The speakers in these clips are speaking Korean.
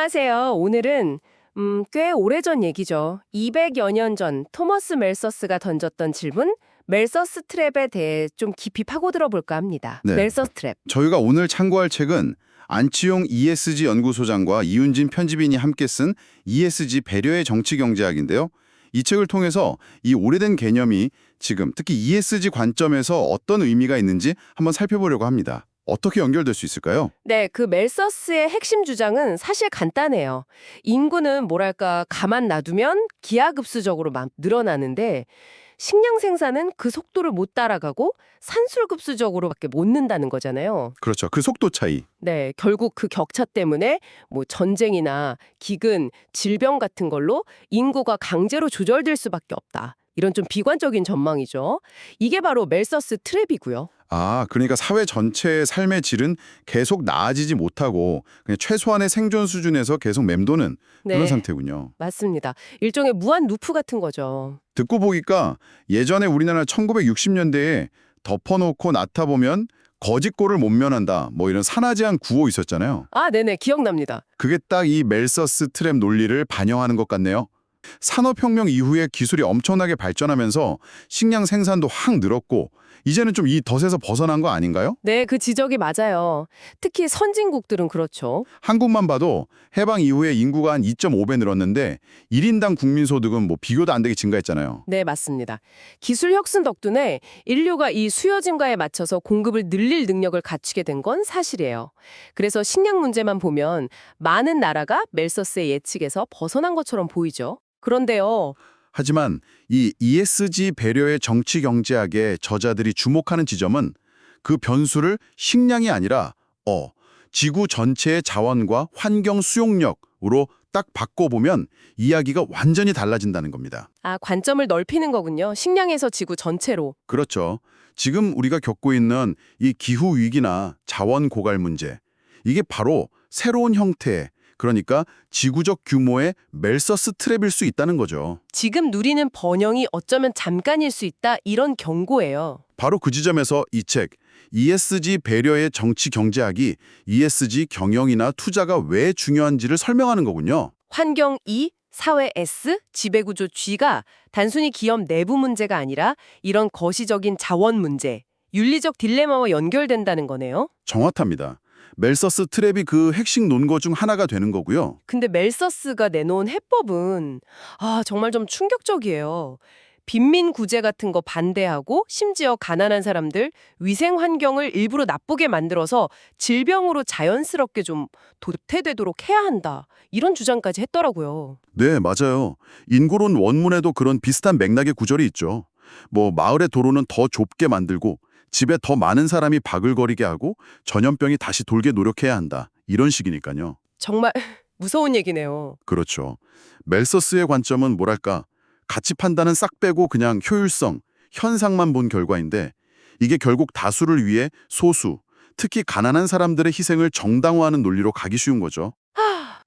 안녕하세요. 오늘은 꽤 오래전 얘기죠. 200여 년 전 토머스 멜서스가 던졌던 질문, 멜서스 트랩에 대해 좀 깊이 파고들어 볼까 합니다. 네. 멜서스 트랩. 저희가 오늘 참고할 책은 안치용 ESG 연구소장과 이윤진 편집인이 함께 쓴 ESG 배려의 정치경제학인데요. 이 책을 통해서 이 오래된 개념이 지금 특히 ESG 관점에서 어떤 의미가 있는지 한번 살펴보려고 합니다. 어떻게 연결될 수 있을까요? 네, 그 멜서스의 핵심 주장은 사실 간단해요. 인구는 뭐랄까 가만 놔두면 기하급수적으로 막 늘어나는데 식량 생산은 그 속도를 못 따라가고 산술급수적으로밖에 못 는다는 거잖아요. 그렇죠. 그 속도 차이. 네, 결국 그 격차 때문에 뭐 전쟁이나 기근, 질병 같은 걸로 인구가 강제로 조절될 수밖에 없다. 이런 좀 비관적인 전망이죠. 이게 바로 멜서스 트랩이고요. 그러니까 사회 전체의 삶의 질은 계속 나아지지 못하고 그냥 최소한의 생존 수준에서 계속 맴도는 그런 네, 상태군요. 맞습니다. 일종의 무한 루프 같은 거죠. 듣고 보니까 예전에 우리나라 1960년대에 덮어놓고 낳다 보면 거짓골을 못 면한다. 뭐 이런 산하제한 구호 있었잖아요. 아, 네네, 기억납니다. 그게 딱 이 멜서스 트랩 논리를 반영하는 것 같네요. 산업혁명 이후에 기술이 엄청나게 발전하면서 식량 생산도 확 늘었고 이제는 좀 이 덫에서 벗어난 거 아닌가요? 네, 그 지적이 맞아요. 특히 선진국들은 그렇죠. 한국만 봐도 해방 이후에 인구가 한 2.5배 늘었는데 1인당 국민소득은 뭐 비교도 안 되게 증가했잖아요. 네, 맞습니다. 기술 혁신 덕분에 인류가 이 수요 증가에 맞춰서 공급을 늘릴 능력을 갖추게 된 건 사실이에요. 그래서 식량 문제만 보면 많은 나라가 멜서스의 예측에서 벗어난 것처럼 보이죠. 그런데요. 하지만 이 ESG 배려의 정치경제학의 저자들이 주목하는 지점은 그 변수를 식량이 아니라 지구 전체의 자원과 환경 수용력으로 딱 바꿔보면 이야기가 완전히 달라진다는 겁니다. 관점을 넓히는 거군요. 식량에서 지구 전체로. 그렇죠. 지금 우리가 겪고 있는 이 기후 위기나 자원 고갈 문제, 이게 바로 새로운 형태의 그러니까 지구적 규모의 멜서스 트랩일 수 있다는 거죠. 지금 누리는 번영이 어쩌면 잠깐일 수 있다 이런 경고예요. 바로 그 지점에서 이 책, ESG 배려의 정치 경제학이 ESG 경영이나 투자가 왜 중요한지를 설명하는 거군요. 환경 E, 사회 S, 지배구조 G가 단순히 기업 내부 문제가 아니라 이런 거시적인 자원 문제, 윤리적 딜레마와 연결된다는 거네요. 정확합니다. 멜서스 트랩이 그 핵심 논거 중 하나가 되는 거고요. 근데 멜서스가 내놓은 해법은 정말 좀 충격적이에요. 빈민 구제 같은 거 반대하고 심지어 가난한 사람들 위생 환경을 일부러 나쁘게 만들어서 질병으로 자연스럽게 좀 도태되도록 해야 한다. 이런 주장까지 했더라고요. 네, 맞아요. 인구론 원문에도 그런 비슷한 맥락의 구절이 있죠. 뭐 마을의 도로는 더 좁게 만들고 집에 더 많은 사람이 바글거리게 하고 전염병이 다시 돌게 노력해야 한다. 이런 식이니까요. 정말 무서운 얘기네요. 그렇죠. 멜서스의 관점은 뭐랄까 가치 판단은 싹 빼고 그냥 효율성, 현상만 본 결과인데 이게 결국 다수를 위해 소수, 특히 가난한 사람들의 희생을 정당화하는 논리로 가기 쉬운 거죠.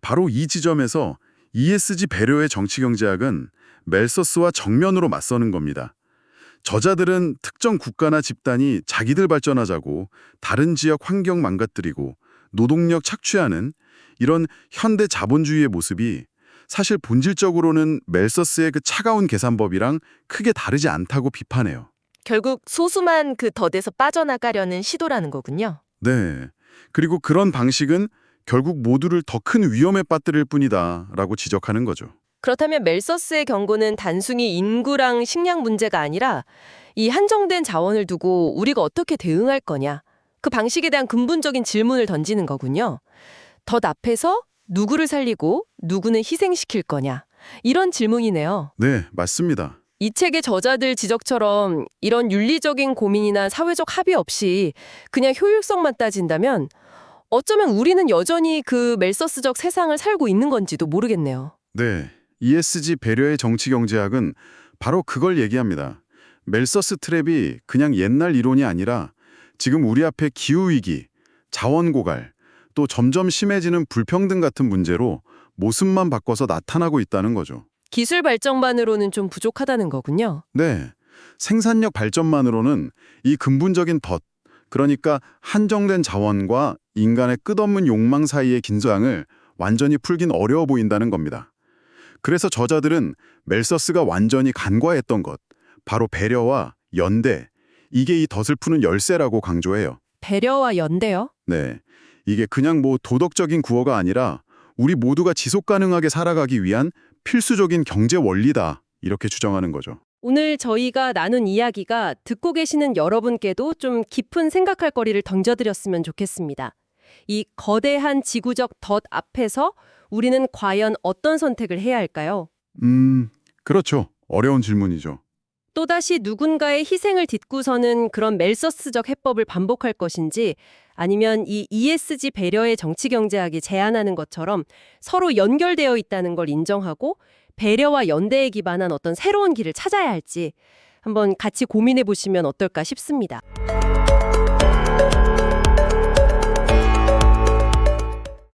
바로 이 지점에서 ESG 배려의 정치경제학은 멜서스와 정면으로 맞서는 겁니다. 저자들은 특정 국가나 집단이 자기들 발전하자고 다른 지역 환경 망가뜨리고 노동력 착취하는 이런 현대 자본주의의 모습이 사실 본질적으로는 멜서스의 그 차가운 계산법이랑 크게 다르지 않다고 비판해요. 결국 소수만 그 덫에서 빠져나가려는 시도라는 거군요. 네. 그리고 그런 방식은 결국 모두를 더 큰 위험에 빠뜨릴 뿐이다 라고 지적하는 거죠. 그렇다면 멜서스의 경고는 단순히 인구랑 식량 문제가 아니라 이 한정된 자원을 두고 우리가 어떻게 대응할 거냐, 그 방식에 대한 근본적인 질문을 던지는 거군요. 더 앞에서 누구를 살리고 누구는 희생시킬 거냐, 이런 질문이네요. 네, 맞습니다. 이 책의 저자들 지적처럼 이런 윤리적인 고민이나 사회적 합의 없이 그냥 효율성만 따진다면 어쩌면 우리는 여전히 그 멜서스적 세상을 살고 있는 건지도 모르겠네요. 네, ESG 배려의 정치경제학은 바로 그걸 얘기합니다. 멜서스 트랩이 그냥 옛날 이론이 아니라 지금 우리 앞에 기후위기, 자원고갈, 또 점점 심해지는 불평등 같은 문제로 모습만 바꿔서 나타나고 있다는 거죠. 기술 발전만으로는 좀 부족하다는 거군요. 네, 생산력 발전만으로는 이 근본적인 덫, 그러니까 한정된 자원과 인간의 끝없는 욕망 사이의 긴장을 완전히 풀긴 어려워 보인다는 겁니다. 그래서 저자들은 멜서스가 완전히 간과했던 것, 바로 배려와 연대, 이게 이 덫을 푸는 열쇠라고 강조해요. 배려와 연대요? 네, 이게 그냥 뭐 도덕적인 구호가 아니라 우리 모두가 지속 가능하게 살아가기 위한 필수적인 경제 원리다, 이렇게 주장하는 거죠. 오늘 저희가 나눈 이야기가 듣고 계시는 여러분께도 좀 깊은 생각할 거리를 던져드렸으면 좋겠습니다. 이 거대한 지구적 덫 앞에서 우리는 과연 어떤 선택을 해야 할까요? 그렇죠. 어려운 질문이죠. 또다시 누군가의 희생을 딛고서는 그런 멜서스적 해법을 반복할 것인지 아니면 이 ESG 배려의 정치경제학이 제안하는 것처럼 서로 연결되어 있다는 걸 인정하고 배려와 연대에 기반한 어떤 새로운 길을 찾아야 할지 한번 같이 고민해 보시면 어떨까 싶습니다.